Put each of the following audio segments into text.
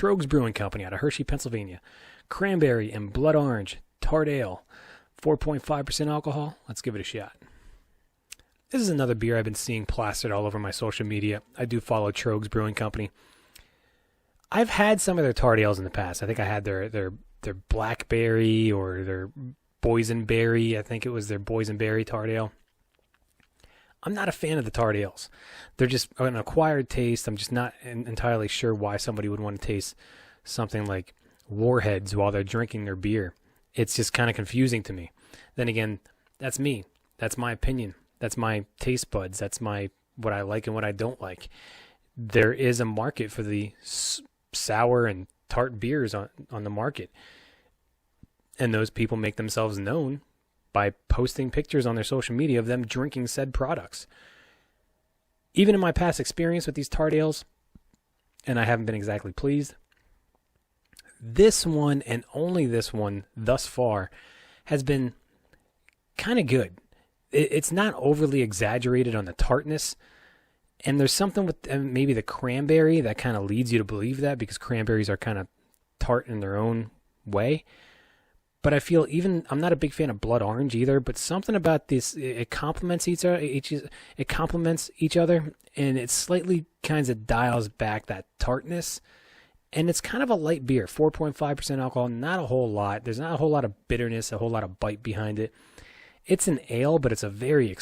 Troegs Brewing Company out of Hershey, Pennsylvania. Cranberry and blood orange tart ale, 4.5% alcohol. Let's give it a shot. This is another beer I've been seeing plastered all over my social media. I do follow Troegs Brewing Company. I've had some of their tart ales in the past. I think I had their blackberry or their boysenberry. I think it was their boysenberry tart ale. I'm not a fan of the tart ales. They're just an acquired taste. I'm just not entirely sure why somebody would want to taste something like Warheads while they're drinking their beer. It's just kind of confusing to me. Then again, that's me. That's my opinion. That's my taste buds. That's what I like and what I don't like. There is a market for the sour and tart beers on the market. And those people make themselves known by posting pictures on their social media of them drinking said products. Even in my past experience with these tart ales, and I haven't been exactly pleased, this one and only this one thus far has been kind of good. It's not overly exaggerated on the tartness, and there's something with maybe the cranberry that kind of leads you to believe that, because cranberries are kind of tart in their own way. But I feel I'm not a big fan of blood orange either, but something about this, it complements each other, and it slightly kind of dials back that tartness. And it's kind of a light beer, 4.5% alcohol, not a whole lot. There's not a whole lot of bitterness, a whole lot of bite behind it. It's an ale, but it's a very,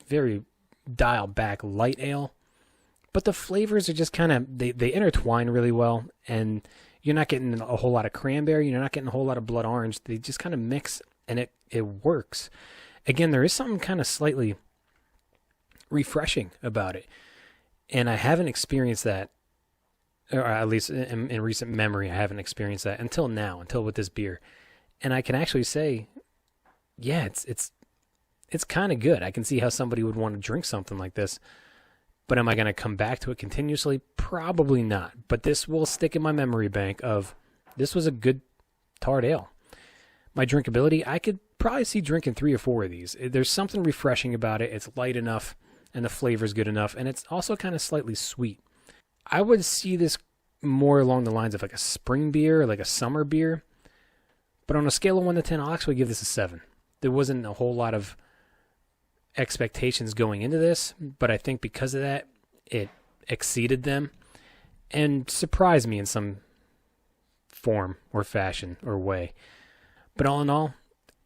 very dialed back light ale. But the flavors are just kind of, they intertwine really well, and you're not getting a whole lot of cranberry. You're not getting a whole lot of blood orange. They just kind of mix, and it works. Again, there is something kind of slightly refreshing about it. And I haven't experienced that, or at least in recent memory, I haven't experienced that until now, until with this beer. And I can actually say, yeah, it's kind of good. I can see how somebody would want to drink something like this. But am I going to come back to it continuously? Probably not. But this will stick in my memory bank of, this was a good tart ale. My drinkability, I could probably see drinking 3 or 4 of these. There's something refreshing about it. It's light enough, and the flavor's good enough, and it's also kind of slightly sweet. I would see this more along the lines of like a spring beer, or like a summer beer. But on a scale of 1 to 10, I'll actually give this a 7. There wasn't a whole lot of expectations going into this, but I think because of that, it exceeded them and surprised me in some form or fashion or way. But all in all,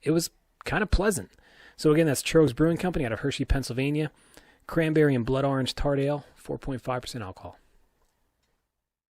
it was kind of pleasant. So again, that's Troegs Brewing Company out of Hershey, Pennsylvania. Cranberry and blood orange tart ale, 4.5% alcohol.